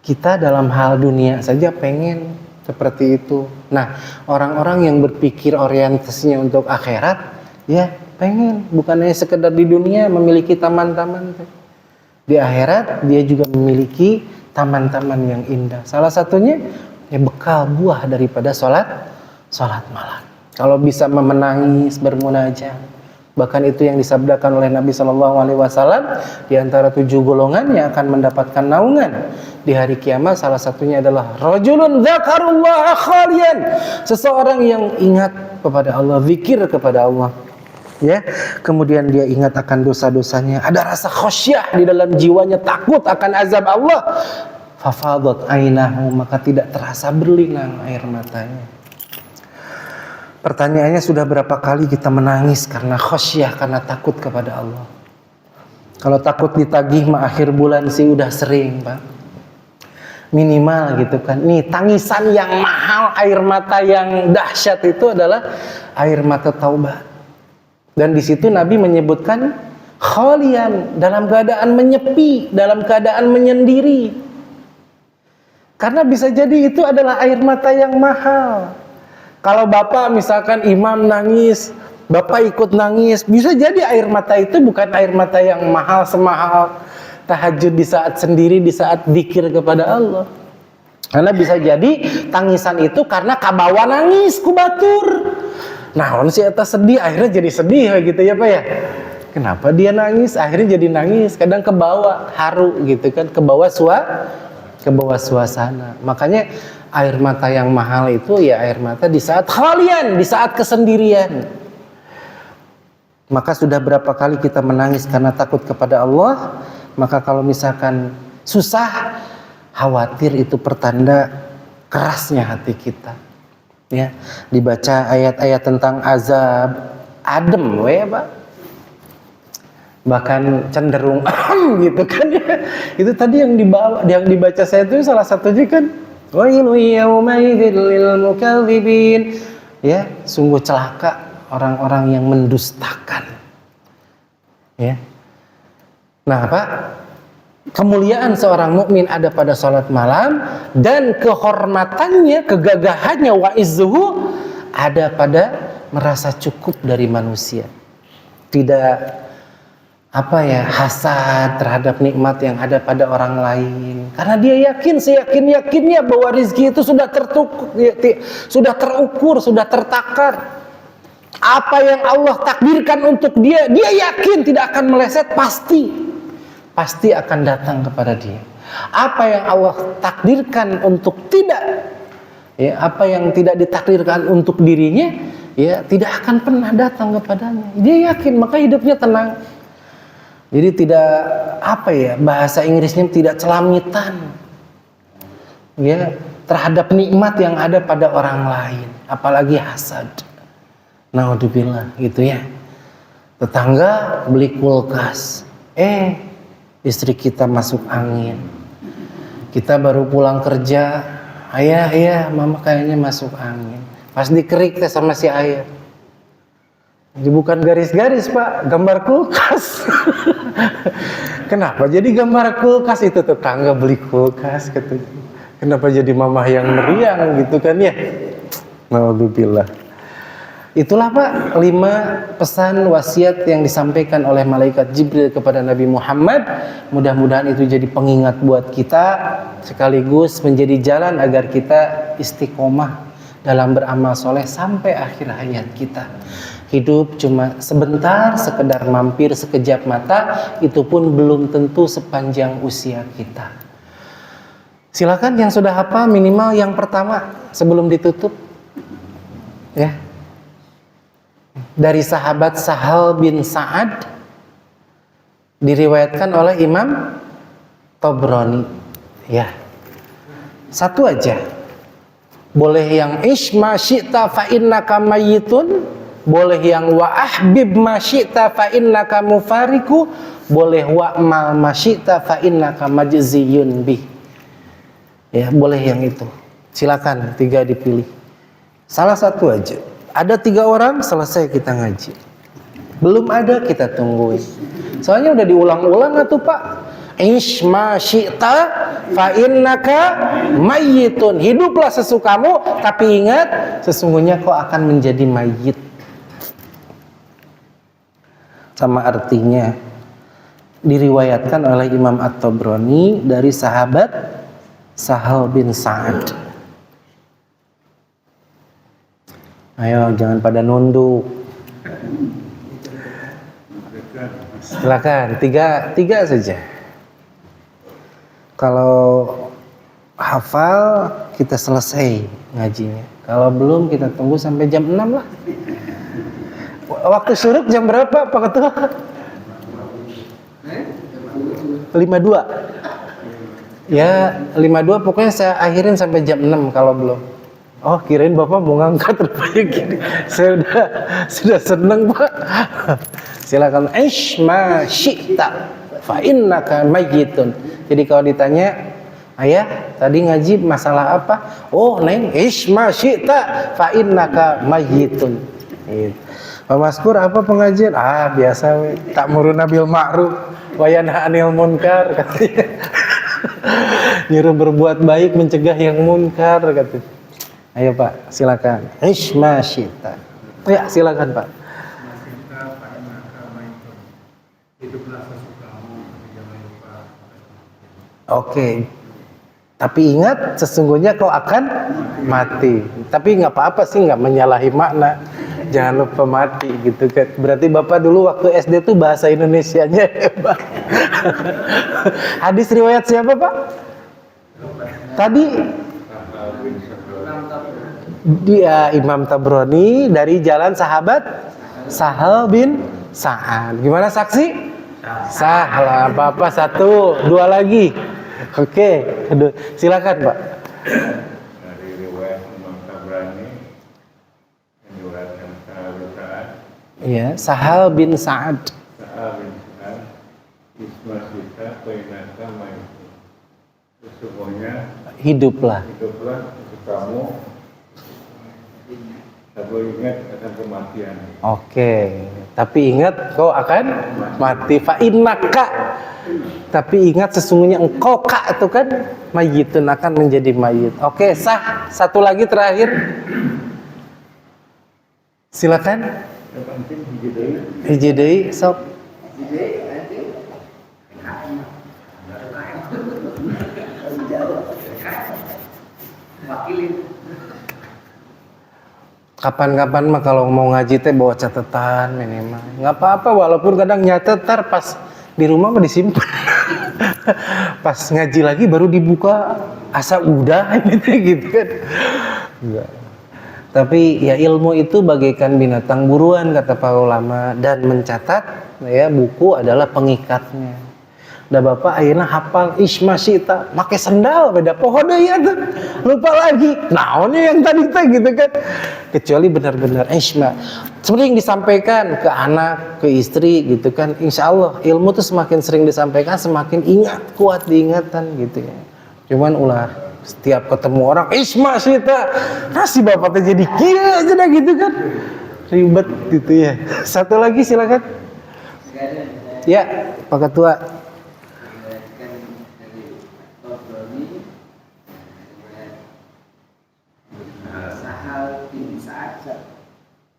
Kita dalam hal dunia saja pengen seperti itu. Nah, orang-orang yang berpikir orientasinya untuk akhirat, ya pengen, bukan hanya sekedar di dunia memiliki taman-taman. Di akhirat dia juga memiliki taman-taman yang indah. Salah satunya ya bekal buah daripada sholat malam. Kalau bisa menangis, bermunajat, bahkan itu yang disabdakan oleh Nabi SAW, di antara 7 golongan yang akan mendapatkan naungan di hari kiamat, salah satunya adalah rajulun dzakarullaha khalian, seseorang yang ingat kepada Allah, zikir kepada Allah. Ya, kemudian dia ingat akan dosa-dosanya, ada rasa khasyah di dalam jiwanya, takut akan azab Allah. Fafadat ainahu, maka tidak terasa berlinang air matanya. Pertanyaannya, sudah berapa kali kita menangis karena khasyah, karena takut kepada Allah? Kalau takut ditagih mah akhir bulan sih udah sering, Pak. Minimal gitu kan. Nih, tangisan yang mahal, air mata yang dahsyat itu adalah air mata taubat. Dan di situ Nabi menyebutkan khalian, dalam keadaan menyepi, dalam keadaan menyendiri. Karena bisa jadi itu adalah air mata yang mahal. Kalau bapak misalkan imam nangis, bapak ikut nangis, bisa jadi air mata itu bukan air mata yang mahal semahal tahajud di saat sendiri, di saat zikir kepada Allah. Karena bisa jadi tangisan itu karena kabawa nangis ku batur. Nah, orang si eta sedih, akhirnya jadi sedih gitu ya Pak ya. Kenapa dia nangis? Akhirnya jadi nangis. Kadang kebawa haru gitu kan, kebawa suasana. Makanya air mata yang mahal itu ya air mata di saat khalian, di saat kesendirian. Maka sudah berapa kali kita menangis karena takut kepada Allah. Maka kalau misalkan susah, khawatir itu pertanda kerasnya hati kita. Ya, dibaca ayat-ayat tentang azab, adem we Pak. bahkan cenderung gitu kan ya. Itu tadi yang dibaca saya itu salah satunya kan wailu yaumaidil lil mukadzibin. Ya, sungguh celaka orang-orang yang mendustakan. Ya. Nah, Pak, kemuliaan seorang mukmin ada pada salat malam dan kehormatannya, kegagahannya wa izzuhu ada pada merasa cukup dari manusia. Tidak hasad terhadap nikmat yang ada pada orang lain. Karena dia yakin, seyakin-yakinnya bahwa rezeki itu sudah terukur, sudah tertakar. Apa yang Allah takdirkan untuk dia, dia yakin tidak akan meleset, pasti akan datang kepada dia. Apa yang Allah takdirkan untuk apa yang tidak ditakdirkan untuk dirinya, ya tidak akan pernah datang kepadanya. Dia yakin, maka hidupnya tenang. Jadi tidak bahasa Inggrisnya tidak celamitan, ya terhadap nikmat yang ada pada orang lain, apalagi hasad. Naudzubillah gitu ya. Tetangga beli kulkas, istri kita masuk angin. Kita baru pulang kerja, ayah mama kayaknya masuk angin. Pas dikerik sama si ayah. Jadi bukan garis-garis Pak, gambar kulkas. Kenapa jadi gambar kulkas? Itu tetangga beli kulkas katanya. Kenapa jadi mamah yang meriang gitu kan ya? Naudzubillah. Itulah Pak 5 pesan wasiat yang disampaikan oleh malaikat Jibril kepada Nabi Muhammad. Mudah-mudahan itu jadi pengingat buat kita, sekaligus menjadi jalan agar kita istiqomah dalam beramal soleh sampai akhir hayat kita. Hidup cuma sebentar, sekedar mampir sekejap mata, itu pun belum tentu sepanjang usia kita. Silakan yang sudah hafal minimal yang pertama sebelum ditutup. Ya. Dari sahabat Sahal bin Sa'ad, diriwayatkan oleh Imam Tabrani. Ya. Satu aja. Boleh yang isma syi'ta fa innaka mayyitun, boleh yang wa ahbib ma syi'ta fa innaka mufariku, boleh wa mal ma syi'ta fa innaka majziyun bih. Ya, boleh yang itu. Silakan 3 dipilih. Salah satu aja. Ada 3 orang, selesai kita ngaji. Belum ada, kita tungguin. Soalnya udah diulang-ulang tuh Pak. Isma syi'ta fa innaka mayyitun. Hiduplah sesukamu, tapi ingat sesungguhnya kau akan menjadi mayit. Sama artinya diriwayatkan oleh Imam At-Tabrani dari sahabat Sahal bin Sa'ad. Ayo, jangan pada nunduk. Silakan, 3 saja. Kalau hafal kita selesai ngajinya. Kalau belum kita tunggu sampai jam 6 lah. Waktu syuruk jam berapa Pak Ketua? 52. Ya 52 pokoknya saya akhirin sampai jam 6 kalau belum. Oh, kirain Bapak mau ngangkat rupanya gini. Saya sudah seneng Pak. Silakan. Isma syi'ta fa innaka mayyitun. Jadi kalau ditanya, ayah tadi ngaji masalah apa? Oh, Neng, isma syi'ta fa innaka mayyitun. Gitu. Pak Maskur apa pengajian? Biasa we. Ta'muruna bil ma'ruf wa yanha 'anil munkar katanya. Nyuruh berbuat baik, mencegah yang munkar katanya. Ayo Pak, silakan. Isma syi'ta. Ya, silakan Pak. Oke. Tapi ingat, sesungguhnya kau akan mati. Tapi nggak apa-apa sih, nggak menyalahi makna. Jangan lupa mati gitu kan. Berarti Bapak dulu waktu SD tuh bahasa Indonesianya hebat. Hadis riwayat siapa Pak? Tadi dia Imam Tabrani dari jalan sahabat Sahal bin Sa'ad. Gimana saksi? Salah. Bapak 1, 2 lagi. Oke, silakan Pak. Dari riwayat Imam Tabrani yang diriwayatkan Sahal bin Sa'ad. Iya, Sahal bin Sa'ad. Sahal bin Sa'ad Isma kita Painaka Main. Sesungguhnya hiduplah untuk kamu. Tapi ingat akan kematian. Oke, tapi ingat kau akan mati. Fa innaka. Tapi ingat sesungguhnya engkau itu kan mayitun, akan menjadi mayit. Oke, sah. Satu lagi terakhir. Silakan. Yang penting hiji Hiji deui sok. Kapan-kapan mah kalau mau ngaji teh bawa catatan minimal. Nggak apa-apa walaupun kadang nyatet pas di rumah mah disimpan. Pas ngaji lagi baru dibuka asa udah gitu kan. Enggak. Tapi ya ilmu itu bagaikan binatang buruan kata para ulama, dan mencatat ya buku adalah pengikatnya. Da bapak ayeuna hafal isma sita make sendal beda pohon ya tuh lupa lagi naonnya yang tadi teh gitu kan, kecuali benar-benar isma sering disampaikan ke anak ke istri gitu kan, insya Allah ilmu tuh semakin sering disampaikan semakin ingat, kuat diingatan gitu ya. Cuman ulah setiap ketemu orang isma sita nasi bapak teh jadi kia aja gitu kan, ribet gitu ya. Satu lagi silakan ya Pak Ketua.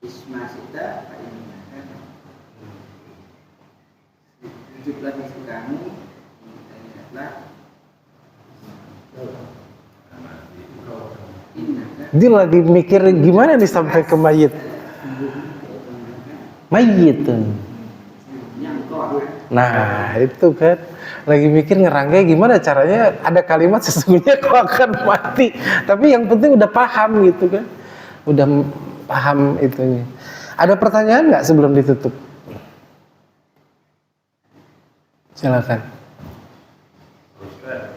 Isma sita Pak hiduplah di kamu, ingatlah Dia lagi mikir gimana nih sampai ke mayit. Mayitun. Nah itu kan lagi mikir ngerangkai gimana caranya ada kalimat sesungguhnya kau akan mati, tapi yang penting udah paham gitu kan, udah paham itunya. Ada pertanyaan nggak sebelum ditutup? Silakan. Ustaz,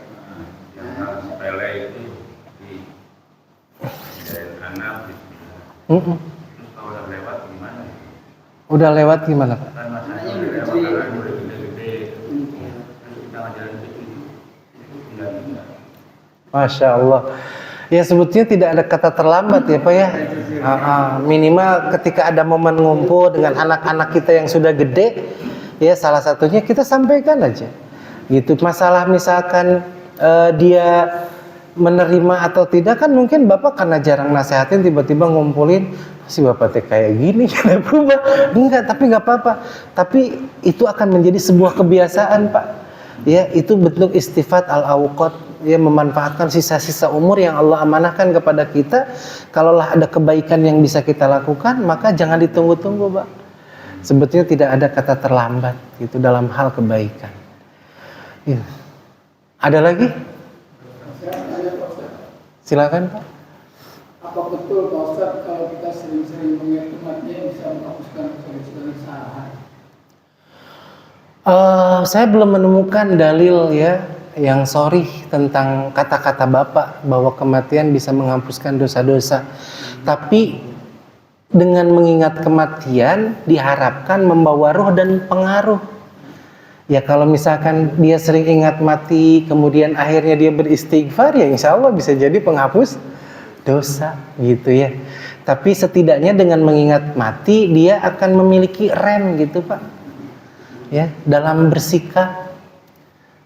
yang hal sepele itu di anak terus kalau udah lewat gimana? Udah lewat gimana Pak? Kan masanya udah lewat kan udah gede-gede. Kita ngajarin itu enggak. Masya Allah. Ya sebetulnya tidak ada kata terlambat ya Pak ya. Minimal ketika ada momen ngumpul dengan anak-anak kita yang sudah gede, ya salah satunya kita sampaikan aja. Gitu. Masalah misalkan dia menerima atau tidak kan mungkin Bapak karena jarang nasehatin tiba-tiba ngumpulin si Bapak teh kayak gini kan berubah. Enggak, tapi enggak apa-apa. Tapi itu akan menjadi sebuah kebiasaan Pak. Ya, itu bentuk istifat al-awqat, ya memanfaatkan sisa-sisa umur yang Allah amanahkan kepada kita. Kalaulah ada kebaikan yang bisa kita lakukan, maka jangan ditunggu-tunggu, Pak. Sebetulnya tidak ada kata terlambat gitu dalam hal kebaikan. Ya. Ada lagi? Silakan, Pak. Apa betul Pak Ustaz kalau kita sering-sering mengingat kematian bisa menghapuskan dosa-dosa kesalahan? Saya belum menemukan dalil ya yang sharih tentang kata-kata Bapak bahwa kematian bisa menghapuskan dosa-dosa. Tapi dengan mengingat kematian diharapkan membawa ruh dan pengaruh. Ya kalau misalkan dia sering ingat mati kemudian akhirnya dia beristighfar, ya insya Allah bisa jadi penghapus dosa gitu ya. Tapi setidaknya dengan mengingat mati dia akan memiliki rem gitu Pak. Ya, dalam bersikap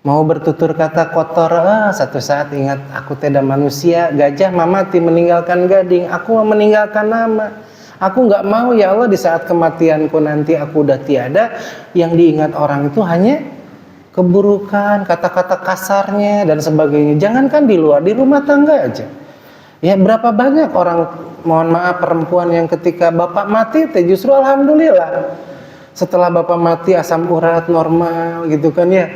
mau bertutur kata kotor, satu saat ingat aku tidak manusia, gajah mati meninggalkan gading, aku mau meninggalkan nama, aku nggak mau ya Allah di saat kematianku nanti aku udah tiada, yang diingat orang itu hanya keburukan, kata-kata kasarnya dan sebagainya. Jangankan di luar, di rumah tangga aja. Ya berapa banyak orang, mohon maaf, perempuan yang ketika bapak mati teh justru alhamdulillah setelah bapak mati asam urat normal gitu kan ya,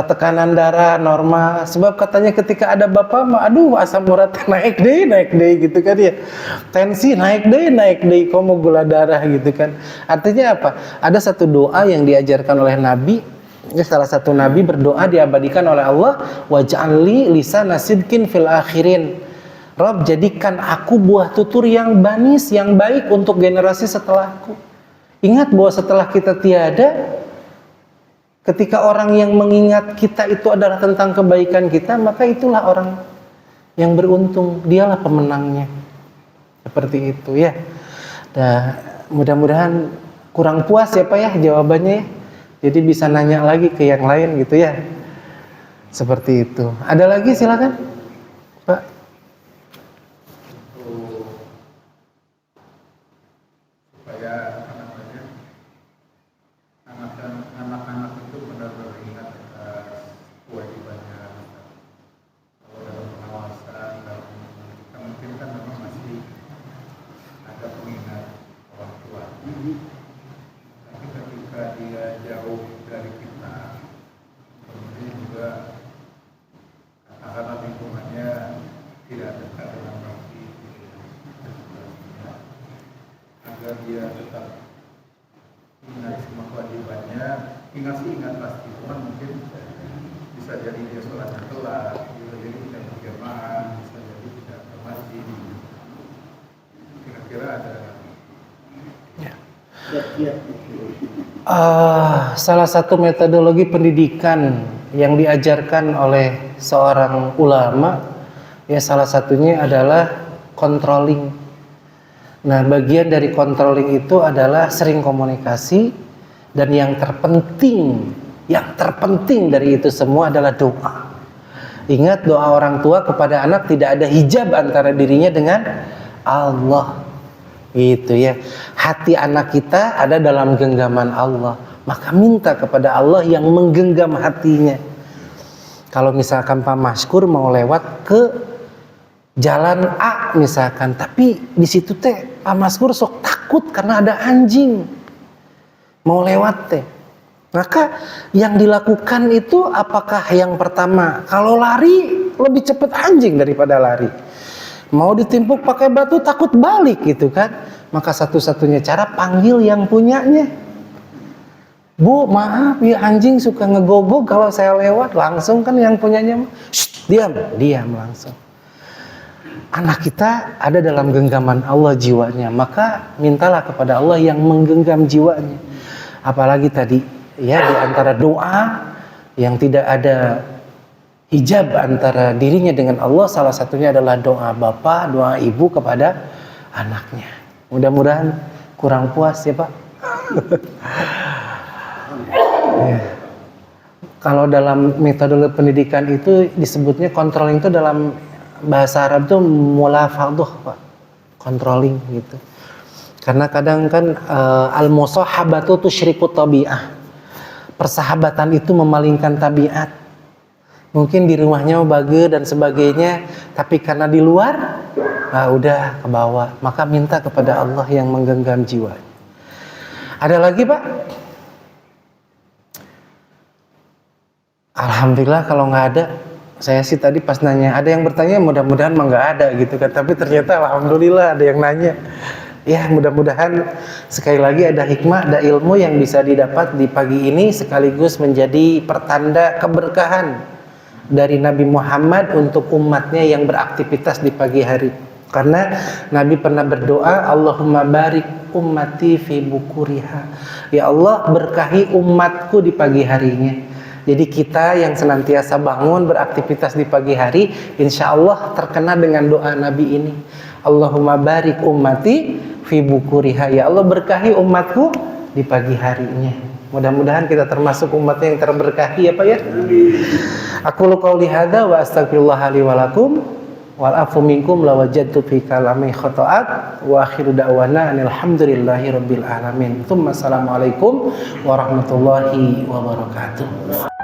tekanan darah normal, sebab katanya ketika ada bapak mah aduh asam urat naik deh gitu kan ya, tensi naik deh, komo gula darah gitu kan. Artinya apa? Ada satu doa yang diajarkan oleh Nabi. Ini salah satu Nabi berdoa diabadikan oleh Allah, waj'alli lisana sidqin fil akhirin. Rob, jadikan aku buah tutur yang manis, yang baik untuk generasi setelahku. Ingat bahwa setelah kita tiada, ketika orang yang mengingat kita itu adalah tentang kebaikan kita, maka itulah orang yang beruntung, dialah pemenangnya. Seperti itu ya. Nah, mudah-mudahan kurang puas ya Pak ya jawabannya ya. Jadi bisa nanya lagi ke yang lain gitu ya. Seperti itu. Ada lagi silakan Pak. Supaya anak-anak itu benar-benar ingat atas kewajibannya. Kalau dalam pengawasan, kita mungkin kan memang masih ada pengingat orang tua. Tapi ketika dia jauh dari kita, kemudian juga katakanlah lingkungannya tidak dekat dengan masjid, agar dia tetap ingat semua kewajibannya. Ingat pasti, cuman mungkin bisa jadi dia sholatnya telat, bisa jadi tidak berjamaah, bisa jadi tidak ke masjid. Kira-kira ada salah satu metodologi pendidikan yang diajarkan oleh seorang ulama ya salah satunya adalah controlling. Nah, bagian dari controlling itu adalah sering komunikasi, dan yang terpenting dari itu semua adalah doa. Ingat, doa orang tua kepada anak tidak ada hijab antara dirinya dengan Allah. Gitu ya. Hati anak kita ada dalam genggaman Allah. Maka minta kepada Allah yang menggenggam hatinya. Kalau misalkan Pak Maskur mau lewat ke jalan A misalkan, tapi di situ teh Pak Maskur sok takut karena ada anjing mau lewat teh, maka yang dilakukan itu apakah yang pertama, kalau lari lebih cepat anjing daripada lari, mau ditimpuk pakai batu takut balik gitu kan, maka satu-satunya cara panggil yang punyanya. Bu, maaf ya anjing suka ngegogok kalau saya lewat, langsung kan yang punyanya, diam langsung. Anak kita ada dalam genggaman Allah jiwanya, maka mintalah kepada Allah yang menggenggam jiwanya. Apalagi tadi ya, di antara doa yang tidak ada hijab antara dirinya dengan Allah, salah satunya adalah doa bapak, doa ibu kepada anaknya. Mudah-mudahan kurang puas ya Pak. Ya. Kalau dalam metode pendidikan itu disebutnya controlling, itu dalam bahasa Arab itu mulafadhah Pak, controlling gitu. Karena kadang kan al-musahabatu tusyriku tabi'ah, persahabatan itu memalingkan tabiat. Mungkin di rumahnya bagus dan sebagainya, tapi karena di luar udah ke bawah. Maka minta kepada Allah yang menggenggam jiwa. Ada lagi Pak? Alhamdulillah kalau nggak ada. Saya sih tadi pas nanya, ada yang bertanya, mudah-mudahan mah nggak ada gitu kan. Tapi ternyata alhamdulillah ada yang nanya. Ya, mudah-mudahan sekali lagi ada hikmah, ada ilmu yang bisa didapat di pagi ini, sekaligus menjadi pertanda keberkahan dari Nabi Muhammad untuk umatnya yang beraktivitas di pagi hari. Karena Nabi pernah berdoa, Allahumma barik ummati fi bukuriha. Ya Allah, berkahi umatku di pagi harinya. Jadi kita yang senantiasa bangun beraktivitas di pagi hari, insya Allah terkena dengan doa Nabi ini. Allahumma barik ummati fi bukuriha. Ya Allah, berkahi umatku di pagi harinya. Mudah-mudahan kita termasuk umatnya yang terberkahi ya Pak ya. Aku qouli hadza wa astaghfirullah li wa lakum wal afu minkum la wajadtu fi kalami khata'at wa akhiru da'wana alhamdulillahi rabbil alamin. Assalamualaikum warahmatullahi wabarakatuh.